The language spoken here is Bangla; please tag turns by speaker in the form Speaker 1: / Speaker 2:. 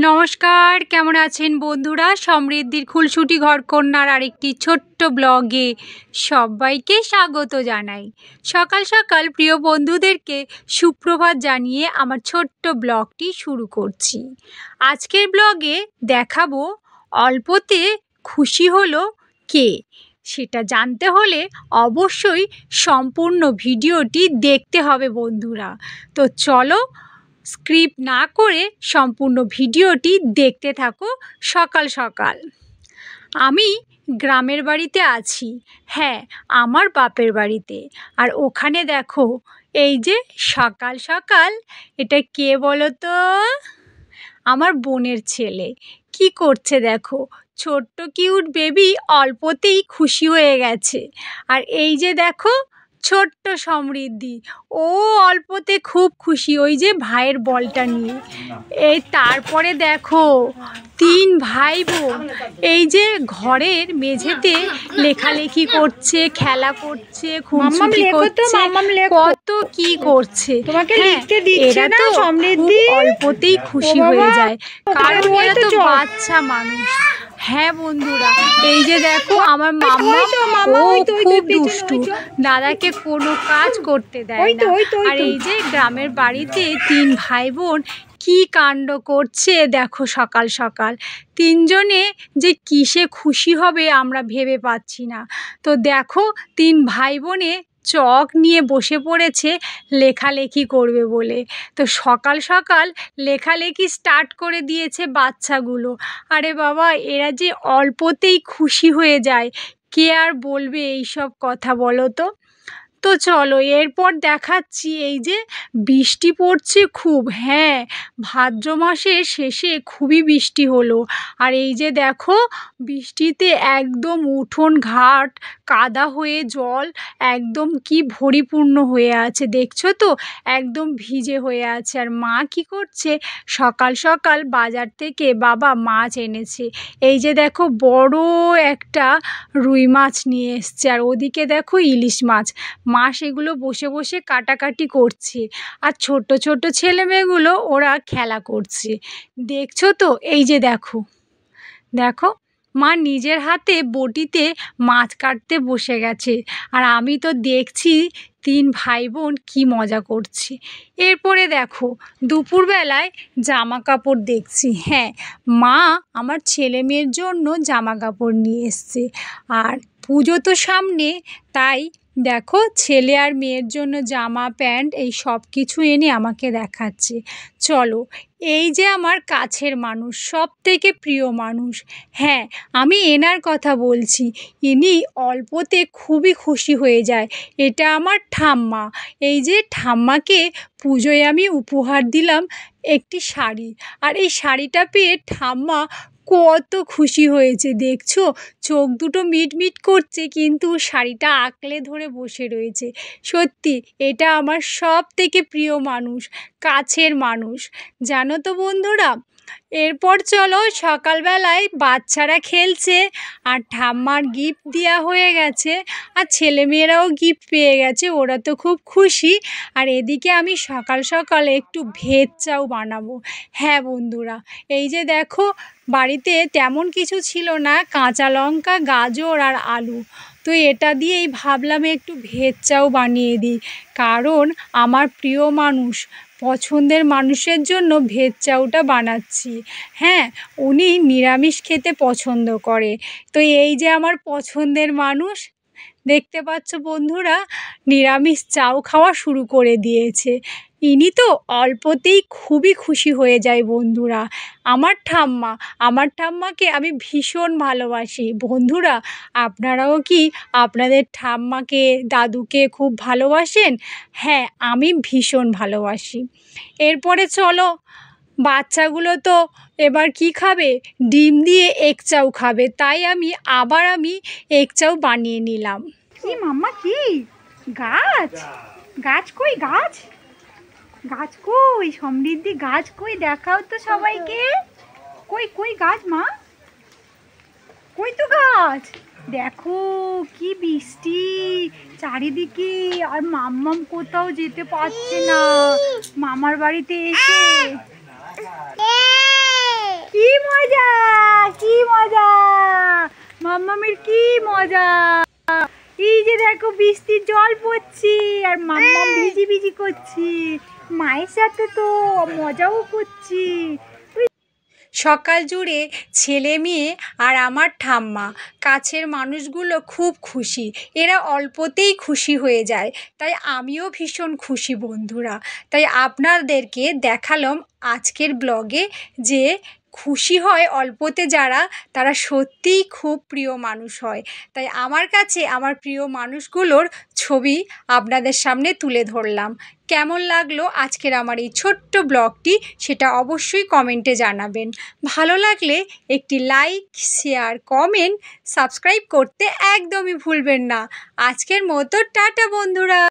Speaker 1: নমস্কার, কেমন আছেন বন্ধুরা? সমৃদ্ধির খুলসুটি ঘরকন্যার আরেকটি ছোট্ট ব্লগে সবাইকে স্বাগত জানাই। সকাল সকাল প্রিয় বন্ধুদেরকে সুপ্রভাত জানিয়ে আমার ছোট্ট ব্লগটি শুরু করছি। আজকের ব্লগে দেখাবো অল্পতে খুশি হলো কে। সেটা জানতে হলে অবশ্যই সম্পূর্ণ ভিডিওটি দেখতে হবে বন্ধুরা। তো চলো স্ক্রিপ্ট না করে সম্পূর্ণ ভিডিওটি দেখতে থাকো। সকাল সকাল আমি গ্রামের বাড়িতে আছি, হ্যাঁ আমার বাপের বাড়িতে। আর ওখানে দেখো এই যে সকাল সকাল এটা কে বলো তো? আমার বোনের ছেলে কি করছে দেখো, ছোট্ট কিউট বেবি অল্পতেই খুশি হয়ে গেছে। আর এই যে দেখো ছোট্ট সমৃদ্ধি, ও অল্পতে খুব খুশি ওই যে ভাইয়ের বলটা নিয়ে। এই তারপরে দেখো তিন ভাই বোন এই যে ঘরের মেঝেতে লেখালেখি করছে, খেলা করছে, খুনসুটি করছে, কত কি করছে। এরা তো অল্পতেই খুশি হয়ে যায়, কারণ এরা তো বাচ্চা মানুষ। হ্যাঁ বন্ধুরা, এই যে দেখো আমার মাম্মা, ও খুব দুষ্টু, দাদাকে কোনো কাজ করতে দেয় না। আর এই যে গ্রামের বাড়িতে তিন ভাই বোন কি কাণ্ড করছে দেখো সকাল সকাল। তিনজনে যে কিসে খুশি হবে আমরা ভেবে পাচ্ছি না। তো দেখো তিন ভাই বোনে চক নিয়ে বসে পড়েছে লেখালেখি করবে বলে। তো সকাল সকাল লেখালেখি স্টার্ট করে দিয়েছে বাচ্চাগুলো। আরে বাবা, এরা যে অল্পতেই খুশি হয়ে যায়, কে আর বলবে এইসব কথা বলো তো? তো চলো এরপর দেখাচ্ছি এই যে বৃষ্টি পড়ছে খুব, হ্যাঁ ভাদ্র মাসের শেষে খুবই বৃষ্টি হলো। আর এই যে দেখো বৃষ্টিতে একদম উঠোন ঘাট কাদা হয়ে জল একদম কি পরিপূর্ণ হয়ে আছে, দেখছো তো একদম ভিজে হয়ে আছে। আর মা কি করছে, সকাল সকাল বাজার থেকে বাবা মাছ এনেছে। এই যে দেখো বড় একটা রুই মাছ নিয়ে এসছে, আর ওদিকে দেখো ইলিশ মাছ। মা সেগুলো বসে বসে কাটাকাটি করছে, আর ছোট ছোট ছেলেমেয়েগুলো ওরা খেলা করছে, দেখছো তো? এই যে দেখো দেখো মা নিজের হাতে বটিতে মাছ কাটতে বসে গেছে, আর আমি তো দেখছি তিন ভাই বোন কি মজা করছে। এরপরে দেখো দুপুরবেলায় জামা কাপড় দেখছি, হ্যাঁ মা আমার ছেলে মেয়ের জন্য জামা কাপড় নিয়ে এসছে। আর পুজো তো সামনে, তাই দেখো ছেলে আর মেয়ের জন্য জামা প্যান্ট এই সব কিছু এনে আমাকে দেখাচ্ছে। চলো এই যে আমার কাছের মানুষ, সব থেকে প্রিয় মানুষ, হ্যাঁ আমি এনার কথা বলছি। ইনি অল্পতে খুবই খুশি হয়ে যায়, এটা আমার ঠাম্মা। এই যে ঠাম্মাকে পুজোয় আমি উপহার দিলাম একটি শাড়ি, আর এই শাড়িটা পেয়ে ঠাম্মা কত খুশি হয়েছে দেখছো, চোখ দুটো মিটমিট করছে, কিন্তু শাড়িটা আঁকলে ধরে বসে রয়েছে। সত্যি এটা আমার সব থেকে প্রিয় মানুষ, কাছের মানুষ, জানো তো বন্ধুরা। এরপর চলো সকালবেলায় বাচ্চারা খেলছে, আর ঠাম্মার গিফট দেওয়া হয়ে গেছে, আর ছেলেমেয়েরাও গিফট পেয়ে গেছে, ওরা তো খুব খুশি। আর এদিকে আমি সকাল সকাল একটু ভেজ চাউ বানাবো। হ্যাঁ বন্ধুরা, এই যে দেখো বাড়িতে তেমন কিছু ছিল না, কাঁচা লঙ্কা গাজর আর আলু, তো এটা দিয়েই ভাবলাম একটু ভেজ চাউ বানিয়ে দিই, কারণ আমার প্রিয় মানুষ, পছন্দের মানুষের জন্য ভেজ চাউটা বানাচ্ছি। হ্যাঁ উনি নিরামিষ খেতে পছন্দ করে, তো এই যে আমার পছন্দের মানুষ, দেখতে পাচ্ছ বন্ধুরা নিরামিষ চাউ খাওয়া শুরু করে দিয়েছে। ইনি তো অল্পতেই খুবই খুশি হয়ে যায় বন্ধুরা। আমার ঠাম্মাকে আমি ভীষণ ভালোবাসি বন্ধুরা। আপনারাও কি আপনাদের ঠাম্মাকে দাদুকে খুব ভালোবাসেন? হ্যাঁ আমি ভীষণ ভালোবাসি। এরপরে চলো বাচ্চাগুলো তো এবার কি খাবে, ডিম দিয়ে এগ চাউ খাবে, তাই আমি এগ চাউ বানিয়ে নিলাম। কি মাম্মা, কি গাছ গাছ কই, গাছ গাছ কই, সমৃদ্ধি গাছ কই, দেখাও তো সবাইকে। কই কই গাছ মা, কই তো গাছ? দেখো কি বৃষ্টি চারিদিকে, আর মাম্মাম কোথাও যেতে পারছে না মামার বাড়িতে এসে। মজা, মাম্মামের কি মজা। এই যে দেখো বৃষ্টির জল পড়ছি আর মাম্মাম ভিজি ভিজি করছি, মায়ের সাথে তো মজাও করছি। সকাল জুড়ে ছেলে মেয়ে আর আমার ঠাম্মা, কাছের মানুষগুলো খুব খুশি, এরা অল্পতেই খুশি হয়ে যায়, তাই আমিও ভীষণ খুশি বন্ধুরা। তাই আপনাদেরকে দেখালাম আজকের ব্লগে যে খুশি হয় অল্পতে যারা, তারা সত্যিই খুব প্রিয় মানুষ হয়। তাই আমার কাছে আমার প্রিয় মানুষগুলোর ছবি আপনাদের সামনে তুলে ধরলাম। কেমন লাগলো আজকের আমার এই ছোট্ট ব্লগটি সেটা অবশ্যই কমেন্টে জানাবেন। ভালো লাগলে একটি লাইক, শেয়ার, কমেন্ট, সাবস্ক্রাইব করতে একদমই ভুলবেন না। আজকের মতো টাটা বন্ধুরা।